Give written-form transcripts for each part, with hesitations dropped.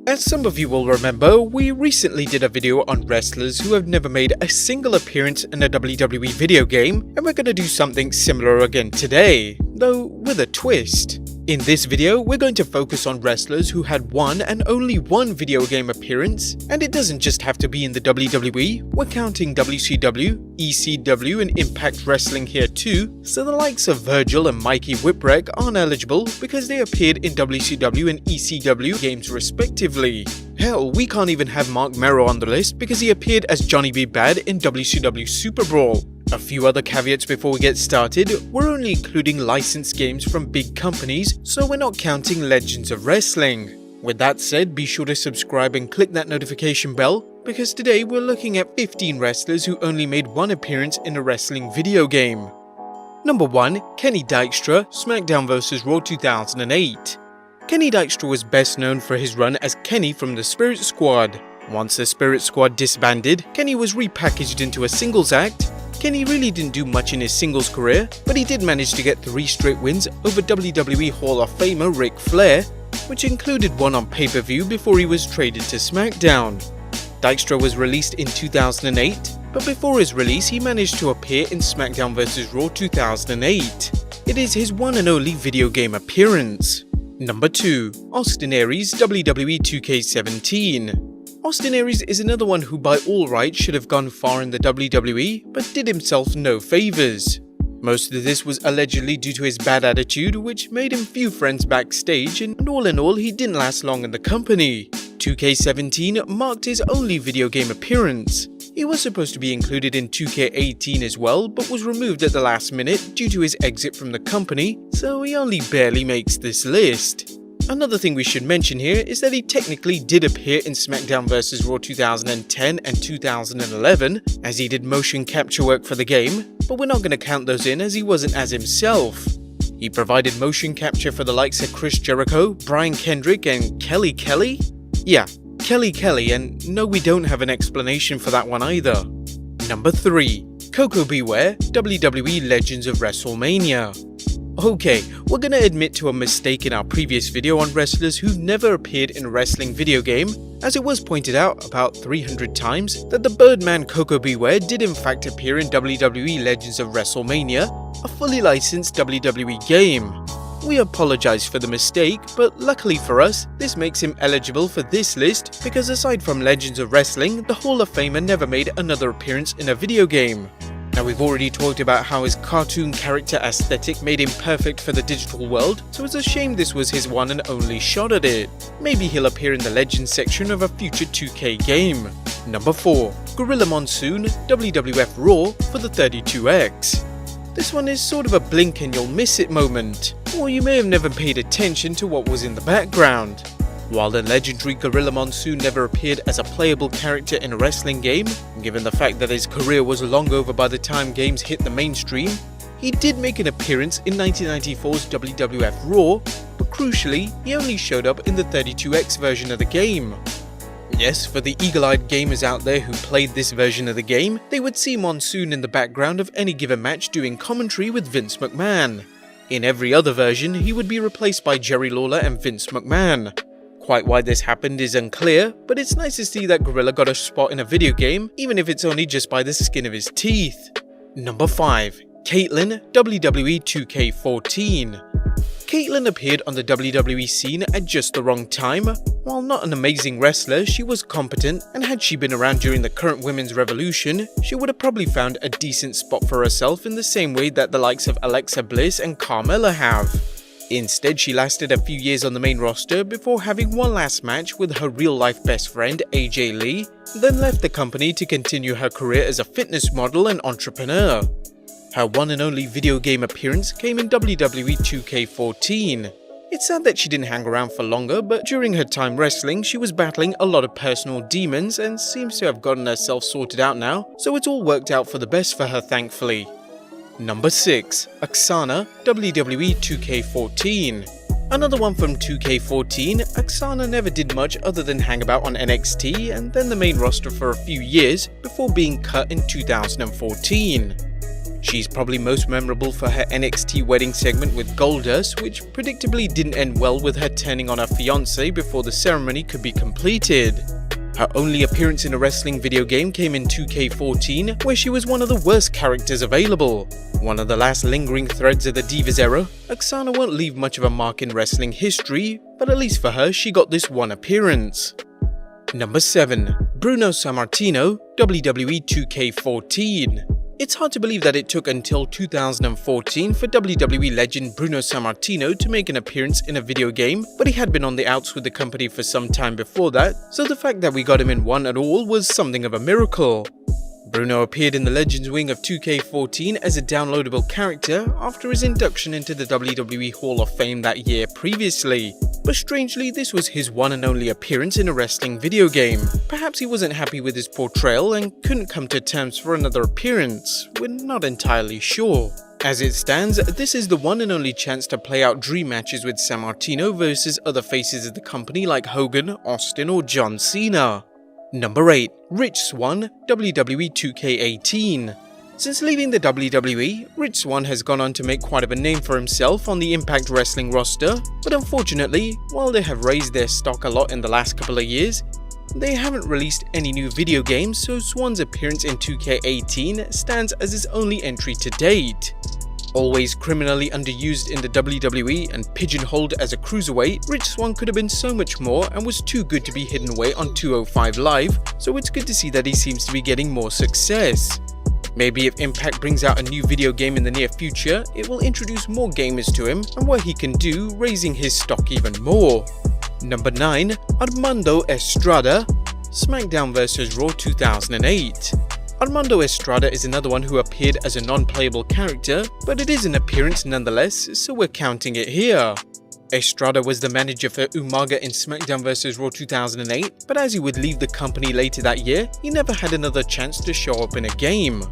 As some of you will remember, we recently did a video on wrestlers who have never made a single appearance in a WWE video game, and we're gonna do something similar again today, though with a twist. In this video, we're going to focus on wrestlers who had one and only one video game appearance, and it doesn't just have to be in the WWE, we're counting WCW, ECW and Impact Wrestling here too, so the likes of Virgil and Mikey Whipwreck aren't eligible because they appeared in WCW and ECW games respectively. Hell, we can't even have Marc Mero on the list because he appeared as Johnny B. Bad in WCW Super Brawl. A few other caveats before we get started, we're only including licensed games from big companies, so we're not counting Legends of Wrestling. With that said, be sure to subscribe and click that notification bell, because today we're looking at 15 wrestlers who only made one appearance in a wrestling video game. Number 1. Kenny Dykstra, SmackDown vs. Raw 2008. Kenny Dykstra was best known for his run as Kenny from the Spirit Squad. Once the Spirit Squad disbanded, Kenny was repackaged into a singles act. Kenny really didn't do much in his singles career, but he did manage to get 3 straight wins over WWE Hall of Famer Ric Flair, which included one on pay-per-view before he was traded to SmackDown. Dykstra was released in 2008, but before his release he managed to appear in SmackDown vs. Raw 2008. It is his one and only video game appearance. Number 2. Austin Aries, WWE 2K17. Austin Aries is another one who by all rights should have gone far in the WWE, but did himself no favours. Most of this was allegedly due to his bad attitude, which made him few friends backstage, and all in all he didn't last long in the company. 2K17 marked his only video game appearance. He was supposed to be included in 2K18 as well, but was removed at the last minute due to his exit from the company, so he only barely makes this list. Another thing we should mention here is that he technically did appear in SmackDown vs. Raw 2010 and 2011, as he did motion capture work for the game, but we're not going to count those in as he wasn't as himself. He provided motion capture for the likes of Chris Jericho, Brian Kendrick and Kelly Kelly? Yeah, Kelly Kelly, and no, we don't have an explanation for that one either. Number 3. Koko B. WARE, WWE Legends of WrestleMania. Okay, we're gonna admit to a mistake in our previous video on wrestlers who never appeared in a wrestling video game, as it was pointed out about 300 times that the Birdman Koko B. WARE did in fact appear in WWE Legends of WrestleMania, a fully licensed WWE game. We apologize for the mistake, but luckily for us, this makes him eligible for this list because aside from Legends of Wrestling, the Hall of Famer never made another appearance in a video game. Now, we've already talked about how his cartoon character aesthetic made him perfect for the digital world, so it's a shame this was his one and only shot at it. Maybe he'll appear in the Legends section of a future 2K game. Number 4. Gorilla Monsoon, WWF Raw for the 32X. This one is sort of a blink and you'll miss it moment, or you may have never paid attention to what was in the background. While the legendary Gorilla Monsoon never appeared as a playable character in a wrestling game, given the fact that his career was long over by the time games hit the mainstream, he did make an appearance in 1994's WWF Raw, but crucially, he only showed up in the 32X version of the game. Yes, for the eagle-eyed gamers out there who played this version of the game, they would see Monsoon in the background of any given match doing commentary with Vince McMahon. In every other version, he would be replaced by Jerry Lawler and Vince McMahon. Quite why this happened is unclear, but it's nice to see that Gorilla got a spot in a video game, even if it's only just by the skin of his teeth. Number 5. KAITLYN, WWE 2K14. KAITLYN appeared on the WWE scene at just the wrong time. While not an amazing wrestler, she was competent, and had she been around during the current women's revolution, she would have probably found a decent spot for herself in the same way that the likes of Alexa Bliss and Carmella have. Instead, she lasted a few years on the main roster before having one last match with her real-life best friend AJ Lee, then left the company to continue her career as a fitness model and entrepreneur. Her one and only video game appearance came in WWE 2K14. It's sad that she didn't hang around for longer, but during her time wrestling, she was battling a lot of personal demons and seems to have gotten herself sorted out now, so it's all worked out for the best for her, thankfully. Number 6. AKSANA, WWE 2K14. Another one from 2K14, AKSANA never did much other than hang about on NXT and then the main roster for a few years before being cut in 2014. She's probably most memorable for her NXT wedding segment with Goldust, which predictably didn't end well with her turning on her fiancé before the ceremony could be completed. Her only appearance in a wrestling video game came in 2K14, where she was one of the worst characters available. One of the last lingering threads of the Divas era, AKSANA won't leave much of a mark in wrestling history, but at least for her, she got this one appearance. Number 7. Bruno Sammartino, WWE 2K14. It's hard to believe that it took until 2014 for WWE legend Bruno Sammartino to make an appearance in a video game, but he had been on the outs with the company for some time before that, so the fact that we got him in one at all was something of a miracle. Bruno appeared in the Legends wing of 2K14 as a downloadable character after his induction into the WWE Hall of Fame that year previously. But strangely, this was his one and only appearance in a wrestling video game. Perhaps he wasn't happy with his portrayal and couldn't come to terms for another appearance. We're not entirely sure. As it stands, this is the one and only chance to play out dream matches with Sammartino versus other faces of the company like Hogan, Austin or John Cena. Number 8. Rich Swann, WWE 2K18. Since leaving the WWE, Rich Swann has gone on to make quite of a name for himself on the Impact Wrestling roster, but unfortunately, while they have raised their stock a lot in the last couple of years, they haven't released any new video games, so Swann's appearance in 2K18 stands as his only entry to date. Always criminally underused in the WWE and pigeonholed as a cruiserweight, Rich Swann could have been so much more and was too good to be hidden away on 205 Live, so it's good to see that he seems to be getting more success. Maybe if Impact brings out a new video game in the near future, it will introduce more gamers to him and what he can do, raising his stock even more. Number 9. Armando Estrada, SmackDown vs Raw 2008. Armando Estrada is another one who appeared as a non-playable character, but it is an appearance nonetheless, so we're counting it here. Estrada was the manager for Umaga in SmackDown vs Raw 2008, but as he would leave the company later that year, he never had another chance to show up in a game.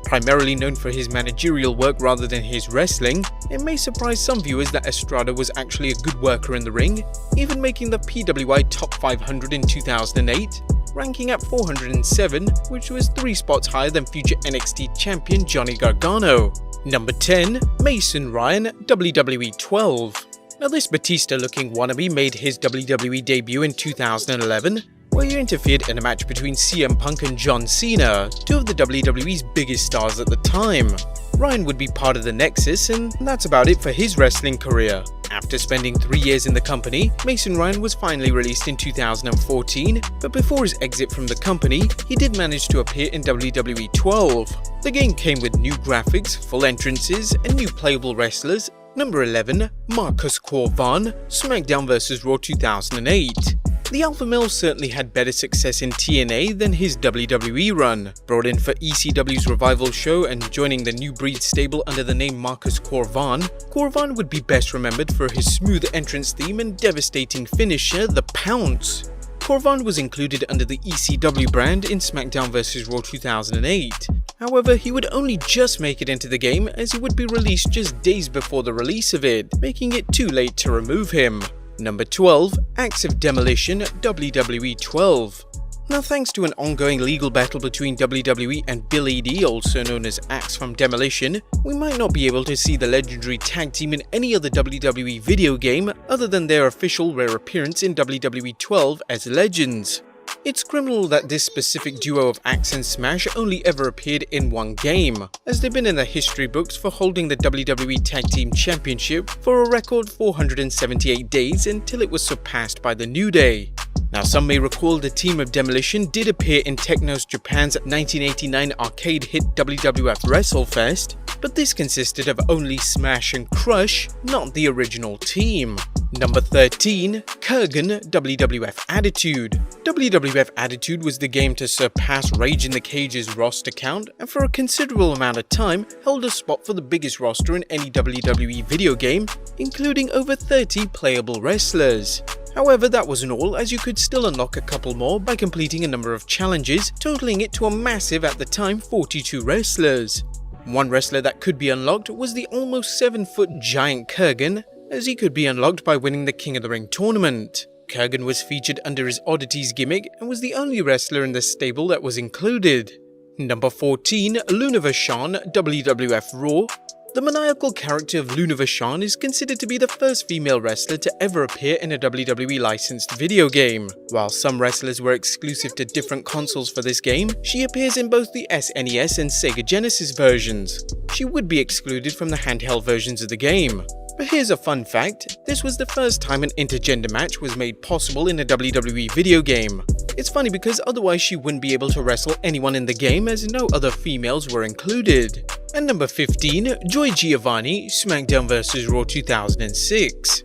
Primarily known for his managerial work rather than his wrestling, it may surprise some viewers that Estrada was actually a good worker in the ring, even making the PWI Top 500 in 2008, ranking at 407, which was 3 spots higher than future NXT champion Johnny Gargano. Number 10. Mason Ryan, WWE 12. Now this Batista-looking wannabe made his WWE debut in 2011, where he interfered in a match between CM Punk and John Cena, 2 of the WWE's biggest stars at the time. Ryan would be part of the Nexus, and that's about it for his wrestling career. After spending 3 years in the company, Mason Ryan was finally released in 2014, but before his exit from the company, he did manage to appear in WWE 12. The game came with new graphics, full entrances, and new playable wrestlers. Number 11. Marcus Corvan, SmackDown vs Raw 2008. The alpha male certainly had better success in TNA than his WWE run. Brought in for ECW's revival show and joining the New Breed stable under the name Marcus Corvan, Corvan would be best remembered for his smooth entrance theme and devastating finisher, the Pounce. Corvan was included under the ECW brand in SmackDown vs Raw 2008. However, he would only just make it into the game as he would be released just days before the release of it, making it too late to remove him. Number 12. Acts of Demolition, WWE 12. Now thanks to an ongoing legal battle between WWE and Bill ED, also known as Axe from Demolition, we might not be able to see the legendary tag team in any other WWE video game other than their official rare appearance in WWE 12 as Legends. It's criminal that this specific duo of Axe and Smash only ever appeared in one game, as they've been in the history books for holding the WWE Tag Team Championship for a record 478 days until it was surpassed by the New Day. Now some may recall the team of Demolition did appear in Technos Japan's 1989 arcade hit WWF WrestleFest, but this consisted of only Smash and Crush, not the original team. Number 13. KURRGAN WWF Attitude. WWF Attitude was the game to surpass Rage in the Cage's roster count, and for a considerable amount of time held a spot for the biggest roster in any WWE video game, including over 30 playable wrestlers. However, that wasn't all, as you could still unlock a couple more by completing a number of challenges, totaling it to a massive, at the time, 42 wrestlers. One wrestler that could be unlocked was the almost 7-foot giant KURRGAN, as he could be unlocked by winning the King of the Ring tournament. KURRGAN was featured under his Oddities gimmick and was the only wrestler in the stable that was included. Number 14. Luna Vachon, WWF Raw. The maniacal character of Luna Vachon is considered to be the first female wrestler to ever appear in a WWE licensed video game. While some wrestlers were exclusive to different consoles for this game, she appears in both the SNES and Sega Genesis versions. She would be excluded from the handheld versions of the game. But here's a fun fact, this was the first time an intergender match was made possible in a WWE video game. It's funny because otherwise she wouldn't be able to wrestle anyone in the game as no other females were included. And number 15, Joy Giovanni, SmackDown vs Raw 2006.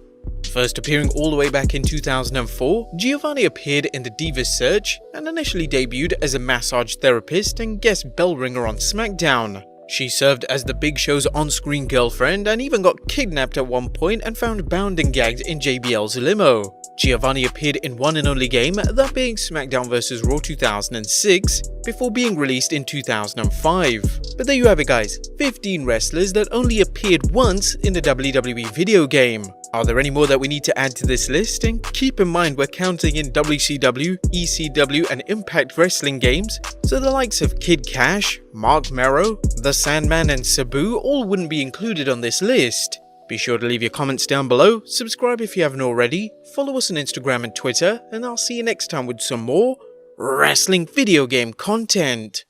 First appearing all the way back in 2004, Giovanni appeared in the Divas Search and initially debuted as a massage therapist and guest bell ringer on SmackDown. She served as the Big Show's on-screen girlfriend and even got kidnapped at one point and found bound and gagged in JBL's limo. Giovanni appeared in one and only game, that being SmackDown vs Raw 2006, before being released in 2005. But there you have it guys, 15 wrestlers that only appeared once in a WWE video game. Are there any more that we need to add to this list? And keep in mind we're counting in WCW, ECW and Impact Wrestling games, so the likes of Kid Cash, Marc Mero, the Sandman and Sabu all wouldn't be included on this list. Be sure to leave your comments down below, subscribe if you haven't already, follow us on Instagram and Twitter, and I'll see you next time with some more wrestling video game content.